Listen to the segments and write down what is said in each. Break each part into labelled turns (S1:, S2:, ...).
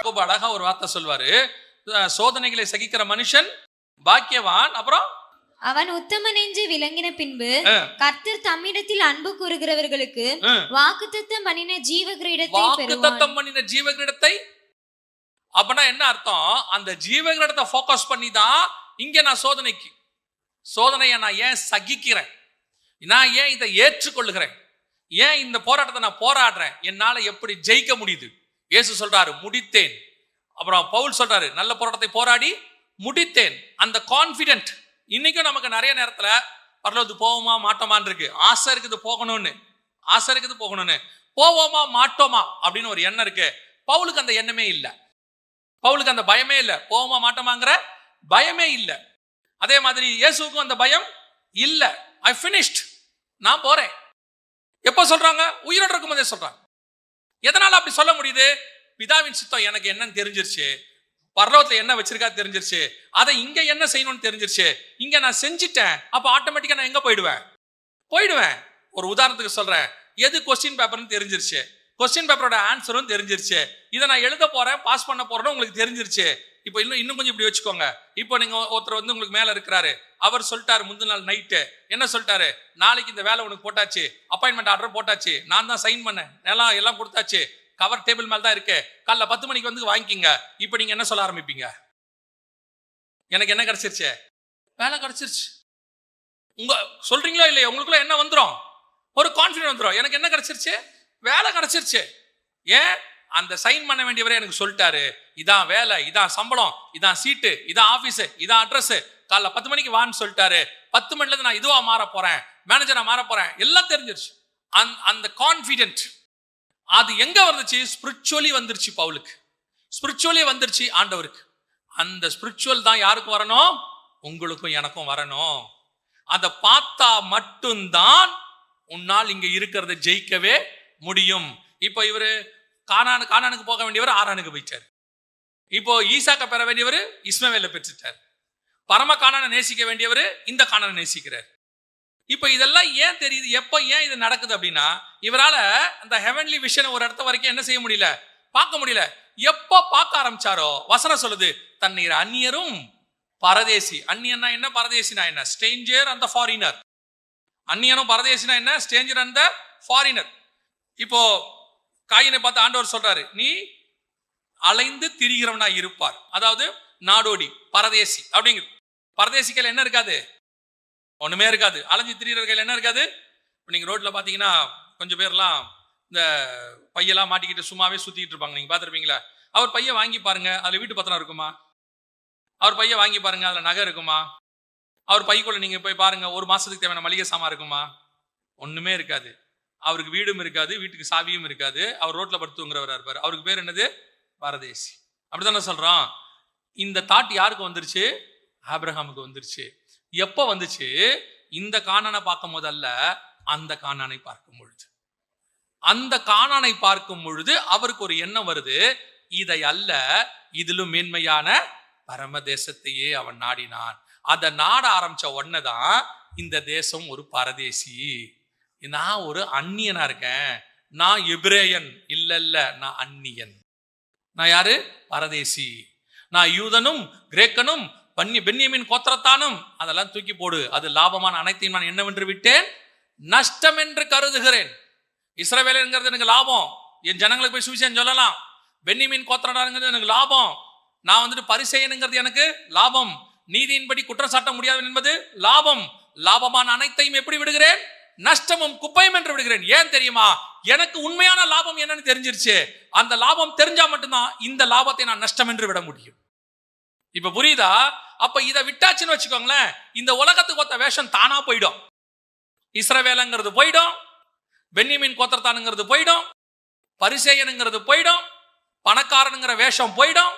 S1: யாக்கோபு அழகா ஒரு வார்த்தை சொல்வாரு, சோதனைகளை சகிக்கிற மனுஷன் பாக்கியவான். அப்புறம்
S2: அவன் உத்தமன் என்று விளங்கின பின்பு கர்த்தர் தம்மிடத்தில் அன்பு கூறுகிறவர்களுக்கு வாக்குத்தத்தம் பண்ணின ஜீவ கிரீடத்தை.
S1: அப்பனா என்ன அர்த்தம்? அந்த ஜீவ கிரீடத்தை ஃபோக்கஸ் பண்ணி தான் இங்க நான் சோதனையை நான் ஏன் சகிக்கிறேன், நான் ஏன் இதை ஏற்றுக்கொள்ளுகிறேன், ஏன் இந்த போராட்டத்தை நான் போராடுறேன், என்னால எப்படி ஜெயிக்க முடியுது? இயேசு சொல்றாரு முடித்தேன். அப்புறம் பவுல் சொல்றாரு நல்ல போராட்டத்தை போராடி முடித்தேன். அந்த கான்பிடென்ட் இன்னைக்கும் நமக்கு நிறைய நேரத்துல பரலோகத்துக்கு போவோமா மாட்டோமான்னு இருக்கு. ஆசை இருக்குது போகணும்னு, போவோமா மாட்டோமா அப்படின்னு ஒரு எண்ணம் இருக்கு. பவுலுக்கு அந்த எண்ணமே இல்லை, பவுலுக்கு அந்த பயமே இல்லை, போவோமா மாட்டோமாங்கிற பயமே இல்லை. அதே மாதிரி இயேசுவுக்கும் அந்த பயம் இல்லை. ஐ finished, நான் போறேன். எப்ப சொல்றாங்க? உயிரோடு இருக்கும் போதே சொல்றாங்க. எதனால அப்படி சொல்ல முடியுது? பிதாவின் சித்தம் எனக்கு என்னன்னு தெரிஞ்சிருச்சு, பரலோகத்துல என்ன வச்சிருக்கா தெரிஞ்சிருச்சு, அதை இங்க என்ன செய்யணும்னு தெரிஞ்சிருச்சு, இங்க நான் செஞ்சுட்டேன். அப்ப ஆட்டோமேட்டிக்கா நான் எங்க போயிடுவேன். ஒரு உதாரணத்துக்கு சொல்றேன், எது கொஸ்டின் பேப்பர்னு தெரிஞ்சிருச்சு, கொஸ்டின் பேப்பரோட ஆன்சரும் தெரிஞ்சிருச்சு, இதை நான் எழுத போறேன் பாஸ் பண்ண போறேன்னு உங்களுக்கு தெரிஞ்சிருச்சு. இப்போ இன்னும் கொஞ்சம் இப்படி வச்சுக்கோங்க. இப்போ நீங்க ஒருத்தர் வந்து உங்களுக்கு மேல இருக்கிறாரு, அவர் சொல்லிட்டாரு முந்தின நாள் நைட்டு என்ன சொல்லிட்டாரு, நாளைக்கு இந்த வேலை உனக்கு போட்டாச்சு, அப்பாயின்மெண்ட் ஆர்டர் போட்டாச்சு, நான் தான் சைன் பண்ணேன், எல்லாம் கொடுத்தாச்சு, கவர் டேபிள் மேல தான் இருக்கு, காலைல 10 மணிக்கு வந்து வாங்கிக்கிங்க. இப்போ நீங்க என்ன சொல்ல ஆரம்பிப்பீங்க? எனக்கு என்ன கிடைச்சிருச்சு? வேலை கிடைச்சிருச்சு. உங்க சொல்றீங்களோ இல்லையா, உங்களுக்குள்ள என்ன வந்துடும்? ஒரு கான்ஃபிடன்ஸ் வந்துடும். எனக்கு என்ன கிடைச்சிருச்சு? வேலை கிடைச்சிருச்சு. ஏன்? அந்த சைன் பண்ண வேண்டியவரே எனக்கு சொல்லிட்டாரு, இதான் வேலை, இதான் சம்பளம், இதான் சீட்டு, இதான் ஆபீஸ், இதான் அட்ரஸ், காலைல 10 மணிக்கு வான்னு சொல்லிட்டாரு. 10 மணில இருந்து நான் இதுவா மாற போறேன், மேனேஜரா மாற போறேன், எல்லாம் தெரிஞ்சிருச்சு. அந்த கான்ஃபிடென்ட் அது எங்க வந்துச்சு? ஸ்பிரிச்சுவலி வந்துருச்சு. பவுலுக்கு ஸ்பிரிச்சுவலி வந்துருச்சு ஆண்டவருக்கு. அந்த ஸ்பிரிச்சுவல் தான் யாருக்கு வரணும்? உங்களுக்கும் எனக்கும் வரணும். அதை பார்த்தா மட்டும்தான் உன்னால் இங்க இருக்கிறத ஜெயிக்கவே முடியும். இப்போ இவரு கானானுக்கு போக வேண்டியவர் ஆரானுக்கு போயிட்டார். இப்போ ஈசாக்க பெற வேண்டியவர் இஸ்மவேலை பெற்றுட்டார். பரம கானானை நேசிக்க வேண்டியவர் இந்த கானானை நேசிக்கிறார். இப்ப இதெல்லாம் ஏன் தெரியுது, எப்ப ஏன் இது நடக்குது அப்படின்னா, இவரால அந்த ஹெவன்லி விஷன் ஒரு இடத்த வரைக்கும் என்ன செய்ய முடியல, பார்க்க முடியல. எப்ப பார்க்க ஆரம்பிச்சாரோ வசனம் சொல்லுது, தண்ணீர் அந்நியரும் பரதேசி. அந்நியன்னா என்ன, பரதேசினா என்ன? ஸ்ட்ரேஞ்சர் அந்த ஃபாரினர். அந்நியனும் பரதேசினா என்ன? ஸ்ட்ரேஞ்சர் அந்த ஃபாரினர். இப்போ காயினை பார்த்து ஆண்டவர் சொல்றாரு, நீ அலைந்து திரிகிறவனா இருப்பார். அதாவது நாடோடி பரதேசி அப்படிங்கிறது. பரதேசிகள் என்ன இருக்காது? ஒண்ணுமே இருக்காது. அலைஞ்சு திரிகிறவர்கள் என்ன இருக்காது? நீங்க ரோட்ல பாத்தீங்கன்னா கொஞ்சம் பேர்லாம் இந்த பையெல்லாம் மாட்டிக்கிட்டு சும்மாவே சுத்திட்டு இருப்பாங்க. நீங்க பாத்திருப்பீங்களா? அவர் பைய வாங்கி பாருங்க, அதுல வீட்டு பத்திரம் இருக்குமா? அவர் பைய வாங்கி பாருங்க, அதுல நகை இருக்குமா? அவர் பைக்குள்ள நீங்க போய் பாருங்க, ஒரு மாசத்துக்கு தேவையான மளிகை சாமான் இருக்குமா? ஒண்ணுமே இருக்காது. அவருக்கு வீடும் இருக்காது, வீட்டுக்கு சாவியும் இருக்காது. அவர் ரோட்ல படுத்துங்கிறவரா இருப்பார். அவருக்கு பேர் என்னது? பரதேசி. அப்படித்தானே சொல்றான். இந்த தாட் யாருக்கு வந்துருச்சு? ஆபிரகாமுக்கு வந்துருச்சு. எப்ப வந்துச்சு? இந்த கானானை பார்க்கும் போதல்ல, அந்த கானானை பார்க்கும் பொழுது. அந்த கானானை பார்க்கும் பொழுது அவருக்கு ஒரு எண்ணம் வருது, இதை அல்ல, இதிலும் மேன்மையான பரம தேசத்தையே அவன் நாடினான். அதை நாட ஆரம்பிச்ச உடனேதான் இந்த தேசம் ஒரு பரதேசி, நான் ஒரு அந்நியனா இருக்கேன், நான் எபிரேயன் இல்ல, நான் அந்நியன். நான் யாரு? பரதேசி. நான் யூதனும் கிரேக்கனும் பென்யமீன் கோத்திரத்தானும் அதெல்லாம் தூக்கி போடு, அது லாபமான அனைத்தையும் நான் என்னவென்று விட்டேன், நஷ்டம் என்று கருதுகிறேன். இஸ்ரவேலங்கிறது எனக்கு லாபம், என் ஜனங்களுக்கு போய் சுவிசேஷம் சொல்லலாம். பென்யமீன் கோத்திரங்கிறது எனக்கு லாபம். நான் வந்துட்டு பரிசேயனுங்கிறது எனக்கு லாபம். நீதியின்படி குற்றம் சாட்ட முடியாது என்பது லாபம். லாபமான அனைத்தையும் எப்படி விடுகிறேன்? நஷ்டமும் குப்பையும் என்று விடுகிறேன். ஏன் தெரியுமா? எனக்கு உண்மையான லாபம் என்னன்னு தெரிஞ்சிருச்சு. அந்த லாபம் தெரிஞ்சா மட்டும்தான் இந்த லாபத்தை நான் நஷ்டம் என்று விட முடியும். இப்ப புரியுதா? அப்ப இதை விட்டாச்சுன்னு வச்சுக்கோங்களேன், இந்த உலகத்துக்கு ஒத்த வேஷம் தானா போயிடும். இஸ்ரவேலங்கிறது போயிடும், பென்யமீன் கோத்திரத்தானுங்கிறது போயிடும், பரிசேயனுங்கிறது போயிடும், பணக்காரனுங்கிற வேஷம் போயிடும்,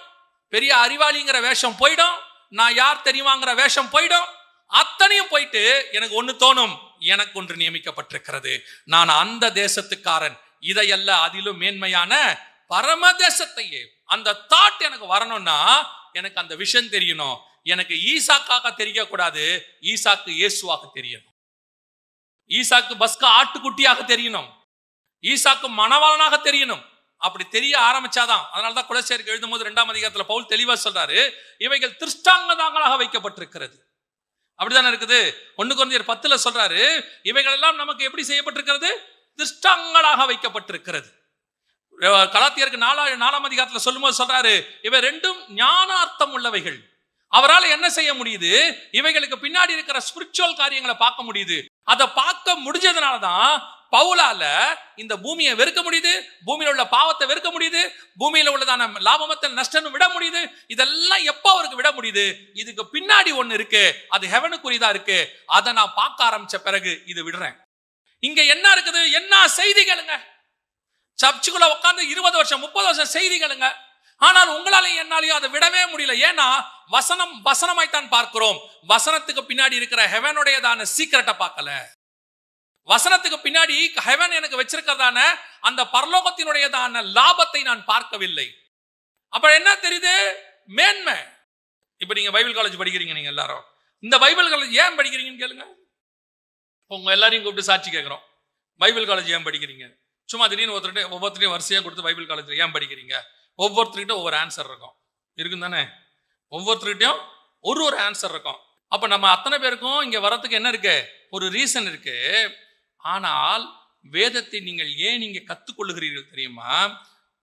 S1: பெரிய அறிவாளிங்கிற வேஷம் போயிடும், நான் யார் தெரியுமாங்கிற வேஷம் போயிடும். அத்தனையும் போயிட்டு எனக்கு ஒண்ணு தோணும், எனக்கு ஒன்று நியமிக்கப்பட்டிருக்கிறது, நான் அந்த தேசத்துக்காரன், இதையல்ல அதிலும் மேன்மையான பரம தேசத்தையே. அந்த தாட் எனக்கு வரணும்னா எனக்கு அந்த விஷயம் தெரியணும். எனக்கு ஈசாக்காக தெரியக்கூடாது, ஈசாக்கு இயேசுவாக தெரியணும். ஈசாக்கு பஸ்கா ஆட்டுக்குட்டியாக தெரியணும், ஈசாக்கு மணவாளனாக தெரியணும். அப்படி தெரிய ஆரம்பிச்சாதான். அதனாலதான் கொலோசியருக்கு எழுதும் போது 2ஆம் அதிகாரத்துல பவுல் தெளிவா சொல்றாரு, இவைகள் திருஷ்டாங்கங்களாக வைக்கப்பட்டிருக்கிறது. அப்படித்தானே இருக்குது. 1 கொரிந்தியர் 10 சொல்றாரு, இவைகள் எல்லாம் நமக்கு எப்படி செய்யப்பட்டிருக்கிறது? திருஷ்டாங்கங்களாக வைக்கப்பட்டிருக்கிறது. கலாத்தியருக்கு 4ஆம் அதிகாரத்துல சொல்லும்போது சொல்றாரு, இவை ரெண்டும் ஞானார்த்தம் உள்ளவைகள். அவரால் என்ன செய்ய முடியுது? இவைகளுக்கு பின்னாடி இருக்கிற ஸ்பிரிச்சுவல் காரியங்களை பார்க்க முடியுது. அதை பார்க்க முடிஞ்சதுனாலதான் பவுலால இந்த பூமியை வெறுக்க முடியுது, பூமியில உள்ள பாவத்தை வெறுக்க முடியுது, பூமியில உள்ளதான லாபமற்ற நஷ்டம் விட முடியுது. இதெல்லாம் எப்ப அவருக்கு விட முடியுது? இதுக்கு பின்னாடி ஒண்ணு இருக்கு, அது ஹெவனுக்குரியதா இருக்கு. அதை நான் பார்க்க ஆரம்பிச்ச பிறகு இது விடுறேன். இங்க என்ன இருக்குது? என்ன செய்திகளுங்க? சர்ச்சுக்குள்ள உட்கார்ந்து 20 வருஷம் 30 வருஷம் செய்திகளுங்க. ஆனால் உங்களாலையும் என்னாலையும் அதை விடவே முடியல. ஏன்னா வசனமாய்த்தான் பார்க்கிறோம். வசனத்துக்கு பின்னாடி இருக்கிற ஹெவனுடையதான சீக்கிரட்டை பார்க்கல. வசனத்துக்கு பின்னாடி ஹெவன் எனக்கு வச்சிருக்கிறதான அந்த பரலோகத்தினுடையதான லாபத்தை நான் பார்க்கவில்லை. அப்ப என்ன தெரியுது? மேன்மை. இப்ப நீங்க பைபிள் காலேஜ் படிக்கிறீங்க, நீங்க எல்லாரும் இந்த பைபிள் காலேஜ் ஏன் படிக்கிறீங்கன்னு கேளுங்க. உங்க எல்லாரையும் கூப்பிட்டு சாட்சி கேட்கிறோம், பைபிள் காலேஜ் ஏன் படிக்கிறீங்க? சும்மா திடீர்னு ஒவ்வொருத்தரையும் வரிசையா கொடுத்து பைபிள் காலேஜ் ஏன் படிக்கிறீங்க? ஒவ்வொருத்தர்கிட்ட ஒவ்வொரு ஆன்சர் இருக்கும் தானே? ஒவ்வொருத்தர்கிட்டையும் ஒரு ஆன்சர் இருக்கும். அப்ப நம்ம அத்தனை பேருக்கும் இங்க வரத்துக்கு என்ன இருக்கு? ஒரு ரீசன் இருக்கு. ஆனால் வேதத்தை நீங்கள் ஏன் நீங்க கத்துக்கொள்ளுகிறீர்கள் தெரியுமா?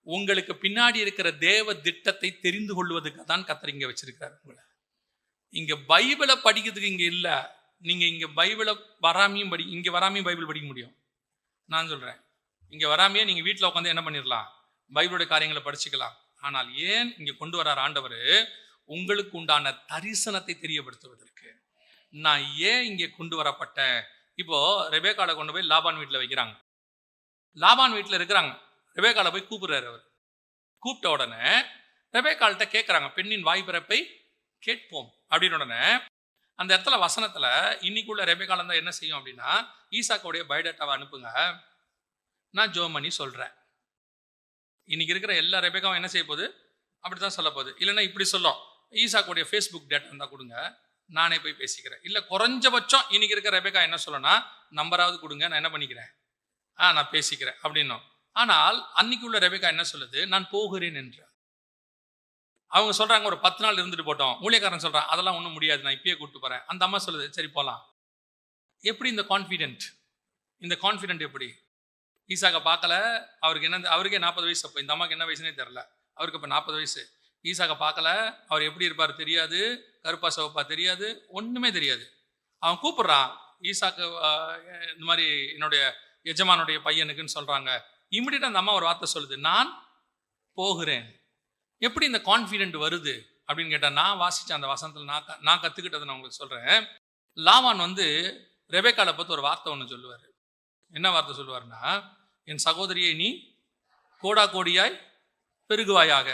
S1: உங்களுக்கு பின்னாடி இருக்கிற தேவ திட்டத்தை தெரிந்து கொள்வதற்கு தான் கர்த்தர் இங்க வச்சிருக்காரு உங்களை. இங்க பைபிளை படிக்கிறதுக்கு இங்க இல்ல. நீங்க இங்க பைபிளை வராமையும் இங்க வராமையும் பைபிள் படிக்க முடியும். நான் சொல்றேன், இங்க வராமையே நீங்க வீட்டுல உட்காந்து என்ன பண்ணிடலாம்? பைபிளுடைய காரியங்களை படிச்சுக்கலாம். ஆனால் ஏன் இங்க கொண்டு வரார் ஆண்டவர்? உங்களுக்கு உண்டான தரிசனத்தை தெரியப்படுத்துவதற்கு. நான் ஏன் இங்கே கொண்டு வரப்பட்டேன்? இப்போ ரெபேக்காலை கொண்டு போய் லாபான் வீட்டில் வைக்கிறாங்க. லாபான் வீட்டில் இருக்கிறாங்க. ரெபேக்காலை போய் கூப்பிடுறாரு. அவர் கூப்பிட்ட உடனே ரெபேக்கால்கிட்ட கேட்குறாங்க, பெண்ணின் வாய் பிறப்பை கேட்போம் அப்படின்னு. உடனே அந்த இடத்துல வசனத்துல இன்னைக்குள்ள ரெபேக்காலம் தான் என்ன செய்யும் அப்படின்னா, ஈசாக்கோடைய பயோடேட்டாவை அனுப்புங்க, நான் ஜோமணி சொல்றேன். இன்னைக்கு இருக்கிற எல்லா ரெபேக்காவும் என்ன செய்ய போகுது? அப்படித்தான் சொல்ல போகுது. இல்லைன்னா இப்படி சொல்லும், ஈசாக்கோடைய ஃபேஸ்புக் டேட்டா இருந்தால் கொடுங்க, நானே போய் பேசிக்கிறேன். இல்லை குறைஞ்சபட்சம் இன்னைக்கு இருக்கிற ரெபேக்கா என்ன சொல்லணும்னா, நம்பராவது கொடுங்க, நான் என்ன பண்ணிக்கிறேன், நான் பேசிக்கிறேன் அப்படின்னும். ஆனால் அன்னைக்கு உள்ள ரெபேக்கா என்ன சொல்லுது? நான் போகிறேன் என்று. அவங்க சொல்றாங்க ஒரு 10 நாள் இருந்துட்டு போட்டோம். ஊழியக்காரன் சொல்றான் அதெல்லாம் ஒன்றும் முடியாது, நான் இப்பயே கூப்பிட்டு போறேன். அந்த அம்மா சொல்லுது சரி போகலாம். எப்படி இந்த கான்ஃபிடென்ட் எப்படி? ஈசாக்கை பார்க்கல, அவருக்கு என்ன, அவருக்கே 40 வயசு. அப்போ இந்த அம்மாவுக்கு என்ன வயசுனே தெரில. அவருக்கு இப்போ 40 வயசு. ஈசாக்கை பார்க்கல, அவர் எப்படி இருப்பார் தெரியாது, கருப்பா சிவப்பா தெரியாது, ஒன்றுமே தெரியாது. அவன் கூப்பிடுறான் ஈசாக்கு, இந்த மாதிரி என்னுடைய எஜமானுடைய பையனுக்குன்னு சொல்றாங்க. இமிடியேட்டா அந்த அம்மா ஒரு வார்த்தை சொல்லுது, நான் போகிறேன். எப்படி இந்த கான்ஃபிடென்ட் வருது அப்படின்னு கேட்டா, நான் வாசிச்ச அந்த வசனத்தில் நான் கத்துக்கிட்டதை நான் உங்களுக்கு சொல்றேன். லாபான் ரெபேக்காலை பார்த்து ஒரு வார்த்தை ஒன்று சொல்லுவார். என்ன வார்த்தை சொல்லுவார்னா, என் சகோதரியை நீ கோடா கோடியாய் பெருகுவாயாக.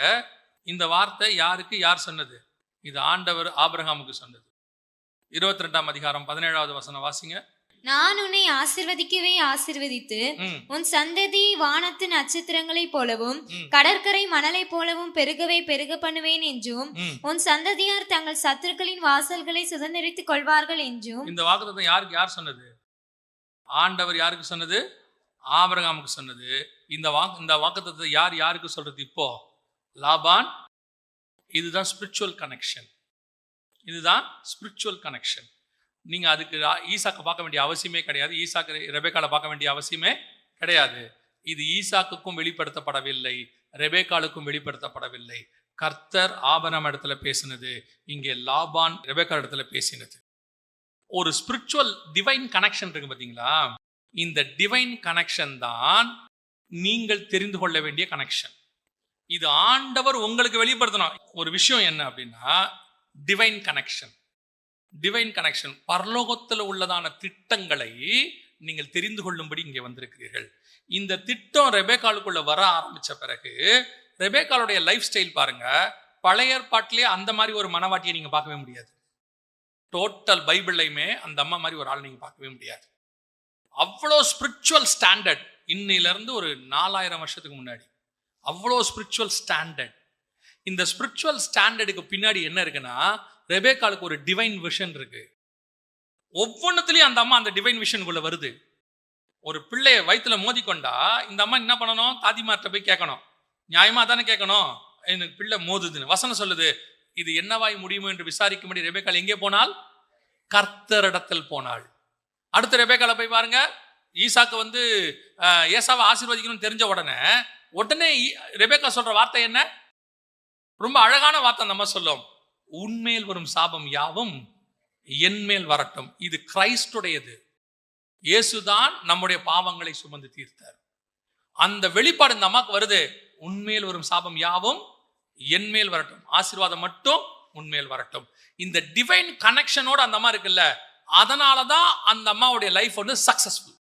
S1: இந்த வார்த்தை யாருக்கு யார் சொன்னது? இது ஆண்டவர் ஆபிரகாமுக்கு சொன்னது. 22ஆம் அதிகாரம் 17வது வசனம் வாசிங்க.
S2: நான் உன்னை ஆசீர்வதிக்கவே ஆசீர்வதித்து உன் சந்ததி வானத்து நட்சத்திரங்களைப் போலவும் கடற்கரை மணலை போலவும் பெருகவே பெருக பண்ணுவேன் என்றும் உன் சந்ததியார் தங்கள் சத்துருக்களின் வாசல்களை சுதந்திரித்துக் கொள்வார்கள் என்றும். இந்த
S1: வாக்குத்தத்தம் யாருக்கு யார் சொன்னது? ஆண்டவர் யாருக்கு சொன்னது? ஆபிரகாமுக்கு சொன்னது. இந்த வாக்குத்தத்தத்தை யாருக்கு சொல்றது? இப்போ லாபான். இதுதான் ஸ்பிரிச்சுவல் கனெக்ஷன். நீங்க அதுக்கு ஈசாக்கை பார்க்க வேண்டிய அவசியமே கிடையாது, ஈசாக்கு ரெபேக்காலை பார்க்க வேண்டிய அவசியமே கிடையாது. இது ஈசாக்குக்கும் வெளிப்படுத்தப்படவில்லை, ரெபேக்காலுக்கும் வெளிப்படுத்தப்படவில்லை. கர்த்தர் ஆபிரகாம் இடத்துல பேசினது, இங்கே லாபான் ரெபேக்கா இடத்துல பேசினது. ஒரு ஸ்பிரிச்சுவல் டிவைன் கனெக்ஷன் இருக்கு பார்த்தீங்களா? இந்த டிவைன் கனெக்ஷன் தான் நீங்கள் தெரிந்து கொள்ள வேண்டிய கனெக்ஷன். இது ஆண்டவர் உங்களுக்கு வெளிப்படுத்தணும். ஒரு விஷயம் என்ன அப்படின்னா, டிவைன் கனெக்ஷன். பரலோகத்தில் உள்ளதான திட்டங்களை நீங்கள் தெரிந்து கொள்ளும்படி இங்கே வந்திருக்கிறீர்கள். இந்த திட்டம் ரெபேக்காலுக்குள்ள வர ஆரம்பிச்ச பிறகு, ரெபேக்காலுடைய லைஃப் ஸ்டைல் பாருங்க. பழைய ஏற்பாட்டிலே அந்த மாதிரி ஒரு மனவாட்டியை நீங்க பார்க்கவே முடியாது. டோட்டல் பைபிள்லையுமே அந்த அம்மா மாதிரி ஒரு ஆள் நீங்க பார்க்கவே முடியாது. அவ்வளோ ஸ்பிரிச்சுவல் ஸ்டாண்டர்ட். இன்னிலிருந்து ஒரு 4000 வருஷத்துக்கு முன்னாடி அவ்வளோ ஸ்பிரிச்சுவல் ஸ்டாண்டர்ட். இந்த ஸ்பிரிச்சுவல் ஸ்டாண்டர்டுக்கு பின்னாடி என்ன இருக்குன்னா, ரெபேக்காலுக்கு ஒரு டிவைன் விஷன் இருக்கு. ஒவ்வொன்றுத்துலயும் அந்த அம்மா அந்த டிவைன் விஷனுக்குள்ள வருது. ஒரு பிள்ளைய வயிற்றுல மோதி கொண்டா இந்த அம்மா என்ன பண்ணணும்? தாதிமார்ட்ட போய் கேட்கணும், நியாயமா தானே கேட்கணும். எனக்கு பிள்ளை மோதுதுன்னு வசனம் சொல்லுது. இது என்னவாய் முடியுமோ என்று விசாரிக்கும்படி ரெபெக்காள் எங்கே போனாள்? கர்த்தரிடத்தில் போனாள். அடுத்த ரெபெக்காளை போய் பாருங்க. ஈசாக்கு வந்து ஏசாவை ஆசீர்வதிக்கணும்னு தெரிஞ்ச உடனே ரெபெக்கா சொல்ற வார்த்தை என்ன? ரொம்ப அழகான வார்த்தை நம்ம சொல்லும். உன்மேல் வரும் சாபம் யாவும் என் மேல் வரட்டும். இது கிறிஸ்துடையது. இயேசுதான் நம்முடைய பாவங்களை சுமந்து தீர்த்தார். அந்த வெளிப்பாடு இந்த அம்மாக்கு வருது. உன்மேல் வரும் சாபம் யாவும் என் மேல் வரட்டும், ஆசீர்வாதம் மட்டும் உன்மேல் வரட்டும். இந்த டிவைன் கனெக்ஷனோட அந்த அம்மா இருக்குல்ல, அதனாலதான் அந்த அம்மாவுடைய லைஃப் வந்து சக்சஸ்ஃபுல்.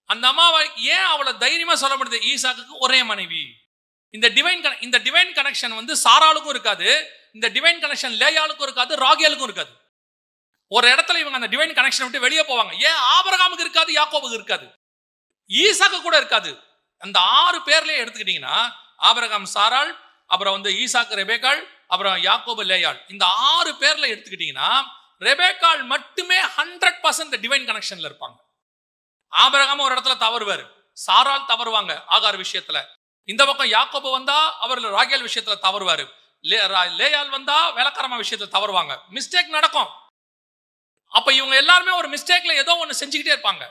S1: அந்த அம்மாவை ஏன் அவளை தைரியமா சொல்ல முடியுது? ஈசாக்குக்கு ஒரே மனைவி. இந்த டிவைன் கனெக்ஷன் வந்து சாராளுக்கும் இருக்காது, இந்த டிவைன் கனெக்ஷன் லேயாளுக்கும் இருக்காது, ராகேலுக்கும் இருக்காது. ஒரு இடத்துல இவங்க அந்த டிவைன் கனெக்ஷன் விட்டு வெளியே போவாங்க. ஏன் ஆபிரகாமுக்கு இருக்காது, யாக்கோபுக்கு இருக்காது, ஈசாக்கு கூட இருக்காது. அந்த 6 பேர்லயே எடுத்துக்கிட்டீங்கன்னா, ஆபிரகாம், சாராள், அப்புறம் வந்து ஈசாக்கு, ரெபெக்காள், அப்புறம் யாக்கோபு, லேயாள், இந்த 6 பேர்ல எடுத்துக்கிட்டீங்கன்னா ரெபெக்காள் மட்டுமே 100% டிவைன் கனெக்ஷன்ல இருப்பாங்க. ஆபிரகாம் ஒரு இடத்துல தவறுவாரு, சாராள் தவறுவாங்க ஆகார் விஷயத்துல. இந்த பக்கம் யாக்கோபு வந்தா அவர் ராகேல் விஷயத்துல தவறுவாரு, லேயாள் வந்தா வேலைக்காரமா விஷயத்துல தவறுவாங்க. மிஸ்டேக் நடக்கும். அப்ப இவங்க எல்லாருமே ஒரு மிஸ்டேக்ல ஏதோ ஒண்ணு செஞ்சுக்கிட்டே இருப்பாங்க.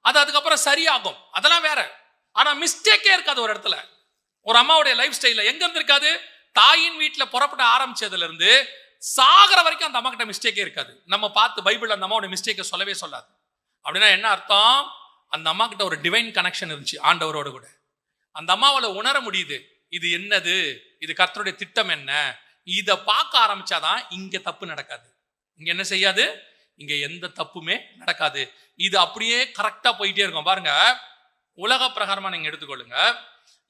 S1: அது அதுக்கப்புறம் சரியாகும், அதெல்லாம் வேற. ஆனா மிஸ்டேக்கே இருக்காது ஒரு இடத்துல. ஒரு அம்மாவுடைய லைஃப் ஸ்டைல்ல எங்க இருந்து இருக்காது? தாயின் வீட்டுல புறப்பட்டு ஆரம்பிச்சதுல இருந்து சாகர வரைக்கும் அந்த அம்மா கிட்ட மிஸ்டேக்கே இருக்காது. நம்ம பார்த்து பைபிள் அந்த அம்மாவோட மிஸ்டேக்கை சொல்லவே சொல்லாது. அப்படின்னா என்ன அர்த்தம்? அந்த அம்மா கிட்ட ஒரு டிவைன் கனெக்ஷன் இருந்துச்சு ஆண்டவரோட கூட. அந்த அம்மாவால உணர முடியுது, இது என்னது, இது கர்த்தருடைய திட்டம் என்ன. இதை பார்க்க ஆரம்பிச்சாதான் இங்க தப்பு நடக்காது. இங்க என்ன செய்யாது? இங்க எந்த தப்புமே நடக்காது. இது அப்படியே கரெக்டா போயிட்டே இருக்கும். பாருங்க, உலக பிரகாரமா நீங்க எடுத்துக்கொள்ளுங்க.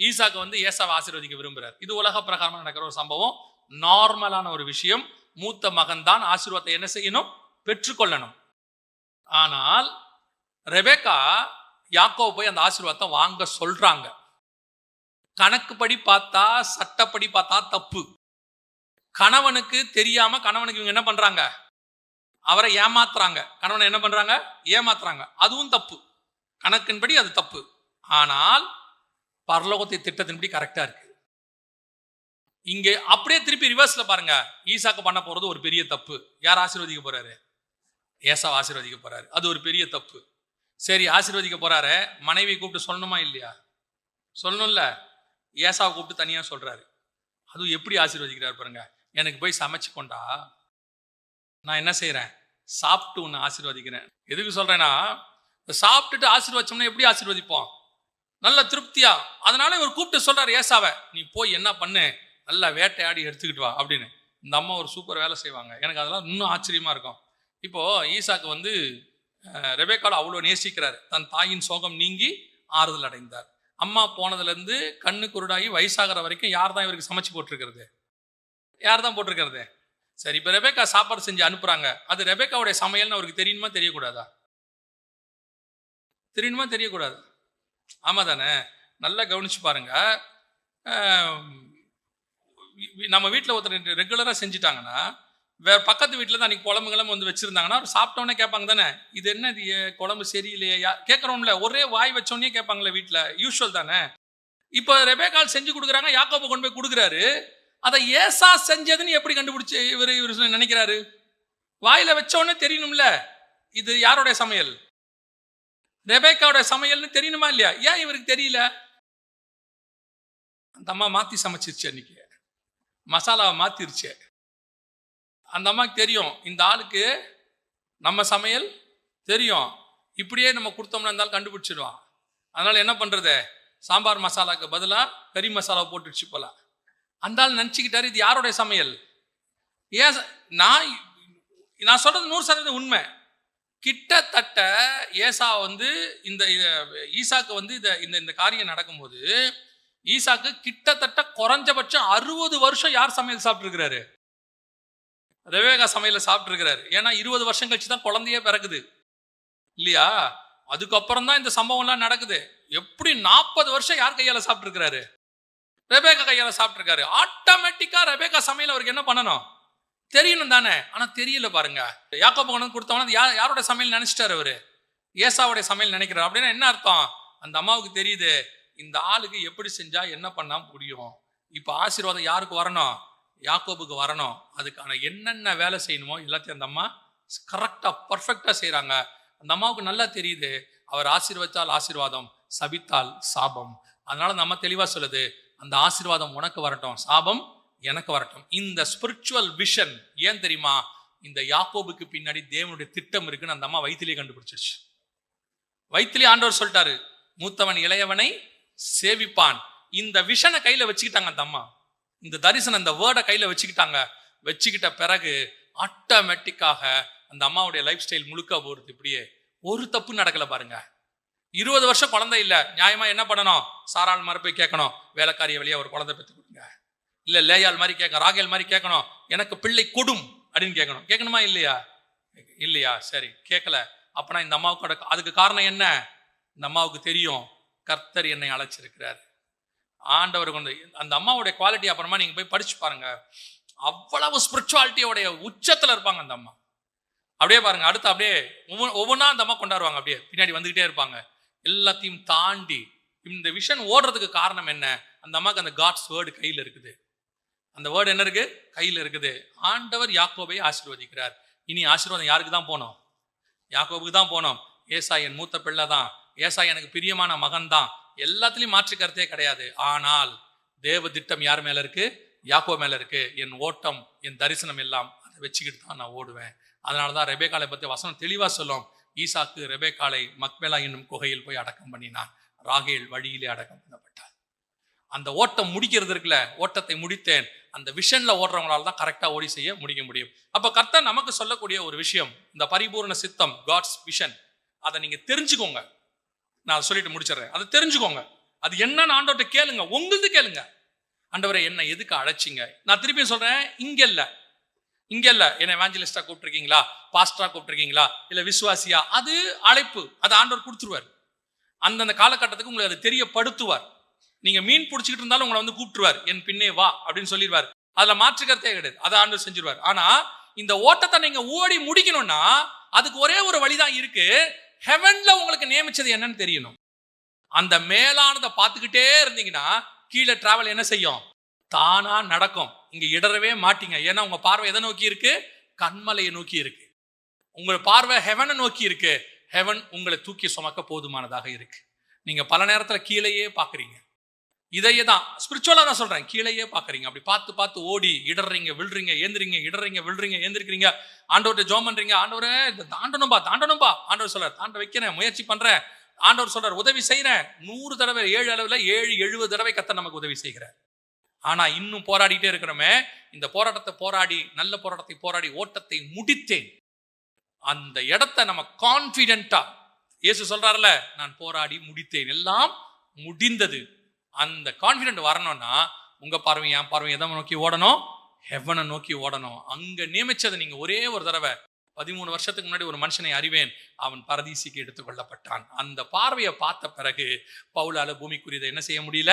S1: ஈசாக்கு வந்து ஏசாவை ஆசீர்வதிக்க விரும்புறாரு. இது உலக பிரகாரமா நடக்கிற ஒரு சம்பவம், நார்மலான ஒரு விஷயம். மூத்த மகன் தான் ஆசீர்வாதத்தை என்ன செய்யணும்? பெற்றுக்கொள்ளணும். ஆனால் ரெபெக்கா யாக்கோபு போய் அந்த ஆசீர்வாதத்தை வாங்க சொல்றாங்க. கணக்குப்படி பார்த்தா, சட்டப்படி பார்த்தா தப்பு. கணவனுக்கு தெரியாம கணவனுக்கு இவங்க என்ன பண்றாங்க? அவரை ஏமாத்துறாங்க. கணவனை என்ன பண்றாங்க? ஏமாத்துறாங்க. அதுவும் தப்பு. கணக்கின்படி அது தப்பு. ஆனால் பரலோகத்தை திட்டத்தின்படி கரெக்டா இருக்கு. இங்க அப்படியே திருப்பி ரிவர்ஸ்ல பாருங்க. ஈசாக்கு பண்ண போறது ஒரு பெரிய தப்பு. யார் ஆசீர்வதிக்க போறாரு? ஏசாவை ஆசீர்வதிக்க போறாரு. அது ஒரு பெரிய தப்பு. சரி, ஆசீர்வதிக்க போறாரு, மனைவி கூப்பிட்டு சொல்லணுமா இல்லையா? சொல்லணும்ல. ஏசாவை கூப்பிட்டு தனியா சொல்றாரு. அதுவும் எப்படி ஆசீர்வதிக்கிறார் பாருங்க. எனக்கு போய் சமைச்சு கொண்டா, நான் என்ன செய்யறேன்? சாப்பிட்டு உன்னை ஆசீர்வதிக்கிறேன். எதுக்கு சொல்றேன்னா, சாப்பிட்டுட்டு ஆசீர்வதிச்சோம்னா எப்படி ஆசீர்வதிப்போம்? நல்ல திருப்தியா. அதனால இவர் கூப்பிட்டு சொல்றாரு ஏசாவை, நீ போய் என்ன பண்ணு, நல்லா வேட்டையாடி எடுத்துக்கிட்டு வா அப்படின்னு. இந்த அம்மா ஒரு சூப்பர் வேலை செய்வாங்க. எனக்கு அதெல்லாம் இன்னும் ஆச்சரியமா இருக்கும். இப்போ ஈசாக்கு வந்து ரெபெக்காளை அவ்வளோ நேசிக்கிறாரு. தன் தாயின் சோகம் நீங்கி ஆறுதல் அடைந்தார். அம்மா போனதுல இருந்து கண்ணு குருடாகி வயசாகிற வரைக்கும் யார் தான் இவருக்கு சமைச்சு போட்டிருக்கிறது? யார் தான் போட்டிருக்கிறது? சரி, இப்ப ரெபெக்கா சாப்பாடு செஞ்சு அனுப்புறாங்க. அது ரெபெக்காவுடைய சமையல்னு அவருக்கு தெரியணுமா தெரியக்கூடாதா? தெரியணுமா தெரியக்கூடாது? ஆமா தானே? நல்லா கவனிச்சு பாருங்க. நம்ம வீட்டில் ஒருத்தர் ரெகுலரா செஞ்சுட்டாங்கன்னா, வேற பக்கத்து வீட்டில் தான் அன்னைக்கு குழம்புகளும் வந்து வச்சிருந்தாங்கன்னா சாப்பிட்டோன்னே கேட்பாங்க தானே, இது என்ன, இது குழம்பு சரியில்லையா கேட்கறோம்ல. ஒரே வாய் வச்சோன்னே கேட்பாங்களே வீட்டில், யூஸ்வல் தானே. இப்போ ரெபெக்காள் செஞ்சு கொடுக்குறாங்க, யாக்கோபு கொண்டு போய் கொடுக்குறாரு. அதை ஏசா செஞ்சதுன்னு எப்படி கண்டுபிடிச்சு இவர் நினைக்கிறாரு? வாயில வச்சோடனே தெரியணும்ல, இது யாருடைய சமையல்? ரெபெக்காவுடைய சமையல்னு தெரியணுமா இல்லையா? ஏன் இவருக்கு தெரியல? அந்த அம்மா மாத்தி சமைச்சிருச்சு, அன்னைக்கு மசாலாவை மாத்திருச்சு. அந்த அம்மாக்கு தெரியும், இந்த ஆளுக்கு நம்ம சமையல் தெரியும், இப்படியே நம்ம கொடுத்தோம்னா இருந்தாலும் கண்டுபிடிச்சிடுவான். அதனால என்ன பண்றது? சாம்பார் மசாலாக்கு பதிலாக கறி மசாலா போட்டுடுச்சு போல. அந்த ஆள் நினச்சிக்கிட்டாரு இது யாருடைய சமையல். ஏன் நான் சொல்றது 100% உண்மை. கிட்டத்தட்ட ஏசா வந்து இந்த ஈசாக்கு வந்து இந்த காரியம் நடக்கும்போது ஈசாக்கு கிட்டத்தட்ட குறைஞ்சபட்சம் 60 வருஷம் யார் சமையல் சாப்பிட்டு இருக்கிறாரு? ரெபெக்கா சமையல சாப்பிட்டு இருக்கிறாரு. ஏன்னா 20 வருஷம் கழிச்சு தான் குழந்தையே பிறகுது இல்லையா? அதுக்கப்புறம் தான் இந்த சம்பவம்லாம் நடக்குது. எப்படி 40 வருஷம் யார் கையால சாப்பிட்டு இருக்கிறாரு? ரெபெக்கா கையால சாப்பிட்டு இருக்காரு. ஆட்டோமேட்டிக்கா ரெபெக்கா சமையல் அவருக்கு என்ன பண்ணணும்? தெரியணும் தானே. ஆனா தெரியல பாருங்க. யாக்கோபு கொண்டு கொடுத்தவன யாரோட சமையல் நினைச்சிட்டாரு அவரு? ஏசாவுடைய சமையல் நினைக்கிறார். அப்படின்னா என்ன அர்த்தம்? அந்த அம்மாவுக்கு தெரியுது, இந்த ஆளுக்கு எப்படி செஞ்சா என்ன பண்ணா முடியும்? இப்ப ஆசீர்வாதம் யாருக்கு வரணும்? யாக்கோபுக்கு வரணும். அதுக்கான என்னென்ன வேலை செய்யணுமோ எல்லாத்தையும் அந்த அம்மா கரெக்டா பர்ஃபெக்டா செய்யறாங்க. அந்த அம்மாவுக்கு நல்லா தெரியுது, அவர் ஆசீர்வதித்தால் ஆசீர்வாதம், சபித்தால் சாபம். அதனால அந்த அம்மா தெளிவா சொல்லுது, அந்த ஆசீர்வாதம் உனக்கு வரட்டும், சாபம் எனக்கு வரட்டும். இந்த ஸ்பிரிச்சுவல் விஷன் ஏன் தெரியுமா? இந்த யாக்கோபுக்கு பின்னாடி தேவனுடைய திட்டம் இருக்குன்னு அந்த அம்மா வயிற்றிலே கண்டுபிடிச்சிருச்சு. வயிற்றிலே ஆண்டவர் சொல்லிட்டாரு, மூத்தவன் இளையவனை சேவிப்பான். இந்த விஷனை கையில வச்சுக்கிட்டாங்க அந்த அம்மா. இந்த தரிசனம், இந்த வேர்டை கையில வச்சுக்கிட்ட பிறகு ஆட்டோமேட்டிக்காக அந்த அம்மாவுடைய லைஃப் ஸ்டைல் முழுக்க போறது. இப்படியே ஒரு தப்பு நடக்கல பாருங்க. 20 வருஷம் குழந்தை இல்ல, நியாயமா என்ன பண்ணணும்? சாராள் மாதிரி போய் கேட்கணும், வேலைக்காரிய வழியா ஒரு குழந்தை பெற்று கொடுங்க. இல்ல லேயால் மாதிரி கேட்கணும், ராகேல் மாதிரி கேட்கணும், எனக்கு பிள்ளை கொடும் அப்படின்னு கேட்கணும். கேட்கணுமா இல்லையா? இல்லையா? சரி, கேட்கல. அப்பனா இந்த அம்மாவுக்கு அதுக்கு காரணம் என்ன? இந்த அம்மாவுக்கு தெரியும், கர்த்தர் என்னை அழைச்சிருக்கிறார். ஆண்டவர் கொண்டு அந்த அம்மாவுடைய குவாலிட்டி அப்புறமா நீங்க போய் படிச்சு பாருங்க. அவ்வளவு ஸ்பிரிச்சுவாலிட்டியோடைய உச்சத்துல இருப்பாங்க அந்த அம்மா. அப்படியே பாருங்க, அடுத்து அப்படியே ஒவ்வொன்றா அந்த அம்மா கொண்டாடுவாங்க. அப்படியே பின்னாடி வந்துகிட்டே இருப்பாங்க. எல்லாத்தையும் தாண்டி இந்த விஷன் ஓடுறதுக்கு காரணம் என்ன? அந்த அம்மாக்கு அந்த காட்ஸ் வேர்டு கையில் இருக்குது. அந்த வேர்டு என்ன இருக்கு? கையில் இருக்குது. ஆண்டவர் யாக்கோபை ஆசீர்வதிக்கிறார். இனி ஆசீர்வாதம் யாருக்கு தான் போனோம்? யாக்கோபுக்கு தான் போனோம். ஏசாய் என் மூத்த பிள்ளை தான், ஏசாய் எனக்கு பிரியமான மகன் தான், எல்லாத்துலயும் மாற்று கருத்தே கிடையாது. ஆனால் தேவ திட்டம் யார் மேல இருக்கு? யாக்கோபு மேல இருக்கு. என் ஓட்டம், என் தரிசனம் எல்லாம் அதை வச்சுக்கிட்டு தான் நான் ஓடுவேன். அதனாலதான் ரெபேக்காளை பத்தி வசனம் தெளிவா சொல்லும். ஈசாக்கு ரெபேக்காளை மக்பேலா என்னும் குகையில் போய் அடக்கம் பண்ணினான், ராகேல் வழியிலே அடக்கம் பண்ணப்பட்டார். அந்த ஓட்டம் முடிக்கிறது இருக்குல்ல, ஓட்டத்தை முடித்தேன். அந்த விஷன்ல ஓடுறவங்களால தான் கரெக்டா ஓடி செய்ய முடியும். அப்ப கர்த்தர் நமக்கு சொல்லக்கூடிய ஒரு விஷயம், இந்த பரிபூர்ண சித்தம், காட்ஸ் விஷன், அதை நீங்க தெரிஞ்சுக்கோங்க. நான் சொல்லிட்டு முடிச்சிடறேன். அதை தெரிஞ்சுக்கோங்க. அது என்னன்னு ஆண்டவர்கிட்ட கேளுங்க, உங்களுக்கு கேளுங்க. ஆண்டவரை என்ன எதுக்கு அழைச்சிங்க? நான் திருப்பியும் சொல்றேன், இங்க இல்ல என்ன எவாஞ்சலிஸ்டா கூப்பிட்டுருக்கீங்களா, பாஸ்டரா கூப்பிட்டுருக்கீங்களா, இல்ல விசுவாசியா, அது அழைப்பு. அது ஆண்டவர் கொடுத்துருவார். அந்தந்த காலகட்டத்துக்கு உங்களுக்கு அதை தெரியப்படுத்துவார். நீங்க மீன் பிடிச்சிக்கிட்டு இருந்தாலும் உங்களை வந்து கூப்பிட்டுருவார், என் பின்னே வா அப்படின்னு சொல்லிடுவார். அதுல மாற்றுக்கிறதே கிடையாது, அதை ஆண்டவர் செஞ்சிருவார். ஆனா இந்த ஓட்டத்தை நீங்க ஓடி முடிக்கணும்னா அதுக்கு ஒரே ஒரு வழிதான் இருக்கு. ஹெவன்ல உங்களுக்கு நியமிச்சது என்னன்னு தெரியணும். அந்த மேலானதை பார்த்துக்கிட்டே இருந்தீங்கன்னா கீழே டிராவல் என்ன செய்யும்? தானா நடக்கும். இங்க இடறவே மாட்டீங்க. ஏன்னா உங்க பார்வை எதை நோக்கி இருக்கு? கண்மலையை நோக்கி இருக்கு. உங்க பார்வை ஹெவனை நோக்கி இருக்கு. ஹெவன் உங்களை தூக்கி சுமக்க போதுமானதாக இருக்கு. நீங்க பல நேரத்துல கீழேயே பாக்குறீங்க. இதையே தான் ஸ்பிரிச்சுவலா தான் சொல்றேன், கீழேயே பாக்குறீங்க. அப்படி பார்த்து ஓடி இடறீங்க, விழுறீங்க, ஏந்திரீங்க, இடறீங்க, விழுறீங்க, ஏந்திருக்கிறீங்க. ஆண்டவர்கிட்ட ஜெபம் பண்றீங்க, ஆண்டவரே தாண்டணும்பா. ஆண்டவர் சொல்றார், தாண்ட வைக்கிறேன், முயற்சி பண்றேன். ஆண்டவர் சொல்றார், உதவி செய்யறேன். 100 தடவை 7 அளவுல 70 தடவை கர்த்தர் நமக்கு உதவி செய்கிறார். ஆனா இன்னும் போராடிட்டே இருக்கிறோமே. இந்த போராட்டத்தை போராடி, நல்ல போராட்டத்தை போராடி ஓட்டத்தை முடித்தேன். அந்த இடத்தை நம்ம கான்பிடென்டா, இயேசு சொல்றாருல, நான் போராடி முடித்தேன், எல்லாம் முடிந்தது. அந்த கான்பிடென்ட் வரணும்னா உங்க பார்வை, என் பார்வை எதை நோக்கி ஓடணும்? ஹெவனை நோக்கி ஓடணும். அங்க நியமிச்சதை நீங்க ஒரே ஒரு தடவை, 13 வருஷத்துக்கு முன்னாடி ஒரு மனுஷனை அறிவேன், அவன் பரதீசிக்கு எடுத்துக்கொள்ளப்பட்டான். அந்த பார்வையை பார்த்த பிறகு பவுலால பூமிக்குரியதை என்ன செய்ய முடியல?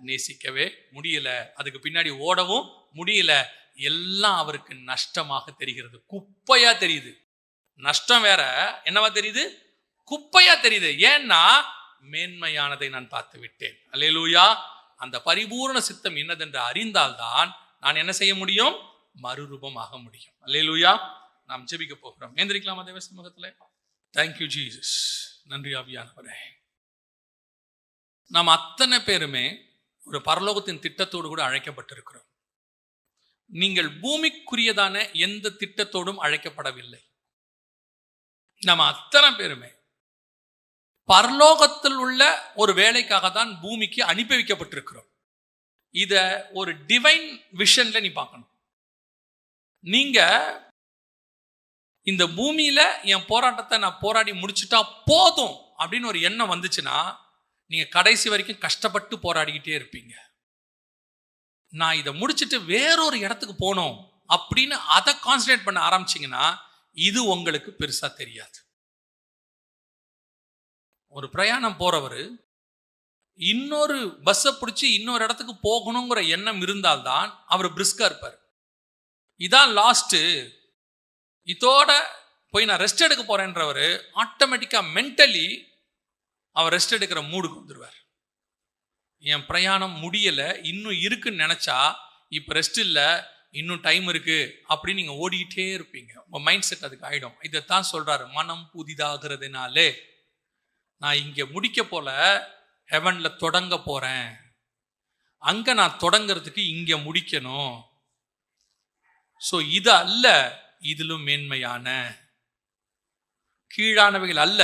S1: நேசிக்கவே முடியல. அதுக்கு பின்னாடி ஓடவும் முடியல. எல்லாம் அவருக்கு நஷ்டமாக தெரிகிறது, குப்பையா தெரியுது. நஷ்டம் வேற, என்னவா தெரியுது? குப்பையா தெரியுது. ஏன்னா மேன்மையானதை நான் பார்த்து விட்டேன். அல்லேலூயா. அந்த பரிபூர்ண சித்தம் என்னதென்று அறிந்தால்தான் நான் என்ன செய்ய முடியும்? மறுரூபமாக முடியும். அல்லேலூயா. நாம் ஜெபிக்க போகிறோம். எந்திரிக்கலாமா தேவ சமூகத்திலே? Thank you Jesus. நன்றி ஆவியானவரே. நாம் அத்தனை பேருமே ஒரு பரலோகத்தின் திட்டத்தோடு கூட அழைக்கப்பட்டிருக்கிறோம். நீங்கள் பூமிக்குரியதான எந்த திட்டத்தோடும் அழைக்கப்படவில்லை. நம்ம அத்தனை பேருமே பரலோகத்தில் உள்ள ஒரு வேலைக்காக தான் பூமிக்கு அனுப்பி வைக்கப்பட்டிருக்கிறோம். இத ஒரு டிவைன் விஷன்ல நீ பார்க்கணும். நீங்க இந்த பூமியில என் போராட்டத்தை நான் போராடி முடிச்சுட்டா போதும் அப்படின்னு ஒரு எண்ணம் வந்துச்சுன்னா நீங்க கடைசி வரைக்கும் கஷ்டப்பட்டு போராடிக்கிட்டே இருப்பீங்க. நான் இதை முடிச்சுட்டு வேறொரு இடத்துக்கு போனோம் அப்படின்னு அதை கான்சன்ட்ரேட் பண்ண ஆரம்பிச்சிங்கன்னா இது உங்களுக்கு பெருசா தெரியாது. ஒரு பிரயாணம் போறவர் இன்னொரு பஸ்ஸை பிடிச்சி இன்னொரு இடத்துக்கு போகணுங்கிற எண்ணம் இருந்தால்தான் அவர் பிரிஸ்கா இருப்பார். இதான் லாஸ்ட், இதோட போய் நான் ரெஸ்ட் எடுக்க போறேன்றவர் ஆட்டோமேட்டிக்கா மென்டலி அவர் ரெஸ்ட் எடுக்கிற மூடுக்கு வந்துடுவார். என் பிரயாணம் முடியலை, இன்னும் இருக்குன்னு நினச்சா இப்போ ரெஸ்ட் இல்லை, இன்னும் டைம் இருக்கு அப்படின்னு நீங்கள் ஓடிக்கிட்டே இருப்பீங்க. உங்கள் மைண்ட் செட் அதுக்கு ஆகிடும். இதைத்தான் சொல்கிறாரு, மனம் புதிதாகிறதுனாலே நான் இங்கே முடிக்க போல ஹெவனில் தொடங்க போகிறேன். அங்கே நான் தொடங்கிறதுக்கு இங்கே முடிக்கணும். ஸோ இது அல்ல, இதிலும் மேன்மையான கீழானவைகள் அல்ல,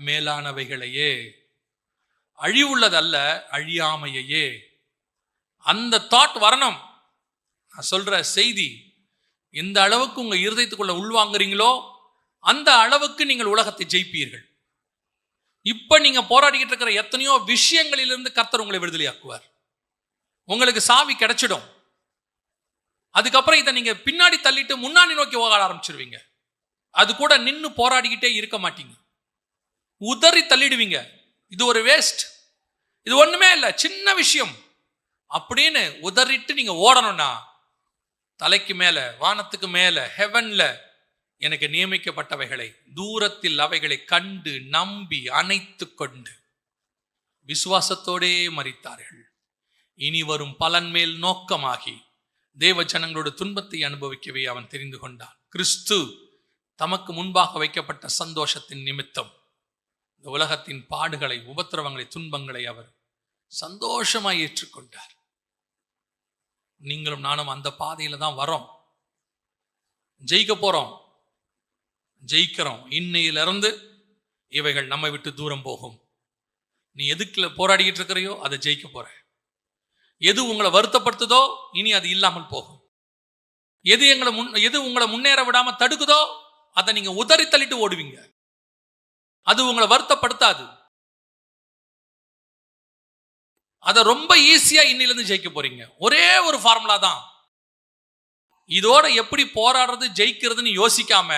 S1: மேலானவைகளையே, அழிவுள்ளது அல்ல, அழியாமையே. அந்த தாட் வரணும். நான் சொல்ற செய்தி, எந்த அளவுக்கு உங்க இருதயத்துக்குள்ள உள்வாங்குறீங்களோ அந்த அளவுக்கு நீங்கள் உலகத்தை ஜெயிப்பீர்கள். இப்ப நீங்க போராடிக்கிட்டு இருக்கிற எத்தனையோ விஷயங்களிலிருந்து கர்த்தர் உங்களை விடுதலையாக்குவார். உங்களுக்கு சாவி கிடைச்சிடும். அதுக்கப்புறம் இதை நீங்க பின்னாடி தள்ளிட்டு முன்னாடி நோக்கி போக ஆரம்பிச்சிருவீங்க. அது கூட நின்று போராடிக்கிட்டே இருக்க மாட்டீங்க, உதறி தள்ளிடுவீங்க. இது ஒரு வேஸ்ட், இது ஒண்ணுமே இல்லை, சின்ன விஷயம் அப்படின்னு உதறிட்டு நீங்க ஓடணும்னா, தலைக்கு மேல, வானத்துக்கு மேல, ஹெவன்ல எனக்கு நியமிக்கப்பட்டவைகளை, தூரத்தில் அவைகளை கண்டு நம்பி அணைத்து கொண்டு விசுவாசத்தோடே மரித்தார்கள். இனி வரும் பலன் மேல் நோக்கமாகி தேவ ஜனங்களோட துன்பத்தை அனுபவிக்கவே அவன் தெரிந்து கொண்டான். கிறிஸ்து தமக்கு முன்பாக வைக்கப்பட்ட சந்தோஷத்தின் நிமித்தம் இந்த உலகத்தின் பாடுகளை, உபத்திரவங்களை, துன்பங்களை அவர் சந்தோஷமாய் ஏற்றுக்கொண்டார். நீங்களும் நானும் அந்த பாதையில தான் வரோம். ஜெயிக்க போறோம், ஜெயிக்கிறோம். இன்னையிலிருந்து இவைகள் நம்மை விட்டு தூரம் போகும். நீ எதுக்குள்ள போராடிக்கிட்டு இருக்கிறையோ அதை ஜெயிக்க போற. எது உங்களை வருத்தப்படுத்துதோ இனி அது இல்லாமல் போகும். எது உங்களை முன்னேற விடாம தடுக்குதோ அதை நீங்க உதறி தள்ளிட்டு ஓடுவீங்க. அது உங்களை வருத்தப்படுத்தாது. அதை ரொம்ப ஈஸியா இன்னிலிருந்து ஜெயிக்க போறீங்க. ஒரே ஒரு ஃபார்முலா தான். இதோட எப்படி போராடுறது, ஜெயிக்கிறதுன்னு யோசிக்காம,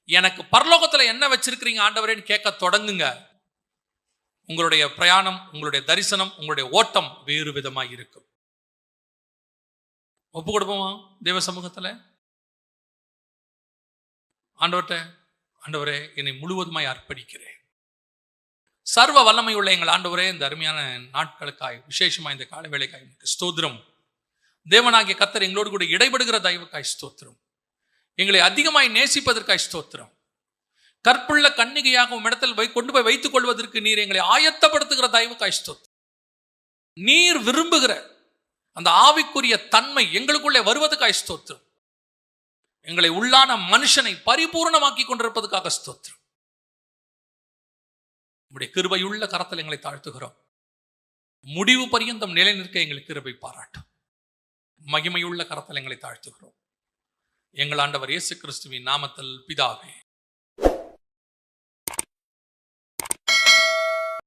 S1: எனக்கு பரலோகத்துல என்ன வச்சிருக்கிறீங்க ஆண்டவரேன்னு கேட்க தொடங்குங்க. உங்களுடைய பிரயாணம், உங்களுடைய தரிசனம், உங்களுடைய ஓட்டம் வேறு விதமாய் இருக்கும். ஒப்பு கொடுப்போமா தேவ சமூகத்துல? ஆண்டவர்கிட்ட, ஆண்டவரே என்னை முழுவதுமாய் அர்ப்பணிக்கிறேன். சர்வ வல்லமை உள்ள எங்கள் ஆண்டவரே, இந்த அருமையான நாட்களுக்காய், விசேஷமா இந்த கால வேளைக்காய் ஸ்தோத்திரம். தேவனாகிய கர்த்தர் எங்களோடு கூட இடைபடுகிற தயவுக்காய் ஸ்தோத்திரம். எங்களை அதிகமாய் நேசிப்பதற்காய் ஸ்தோத்திரம். கற்புள்ள கன்னிகையாக உம்மிடத்தில் கொண்டு போய் வைத்துக் கொள்வதற்கு நீர் எங்களை ஆயத்தப்படுத்துகிற தயவுக்காய் ஸ்தோத்திரம். நீர் விரும்புகிற அந்த ஆவிக்குரிய தன்மை எங்களுக்குள்ளே வருவதற்காய் ஸ்தோத்திரம். எங்களை உள்ளான மனுஷனை பரிபூர்ணமாக்கி கொண்டிருப்பதற்காக ஸ்தோத்திரம். உம்முடைய கிருபையுள்ள கரத்தில் எங்களை தாழ்த்துகிறோம். முடிவு பரியந்தம் நிலை நிற்க எங்களுக்கு கிருபை பாராட்டும். மகிமையுள்ள கரத்தில் எங்களை தாழ்த்துகிறோம். எங்கள் ஆண்டவர் இயேசு கிறிஸ்துவின் நாமத்தில் பிதாவே.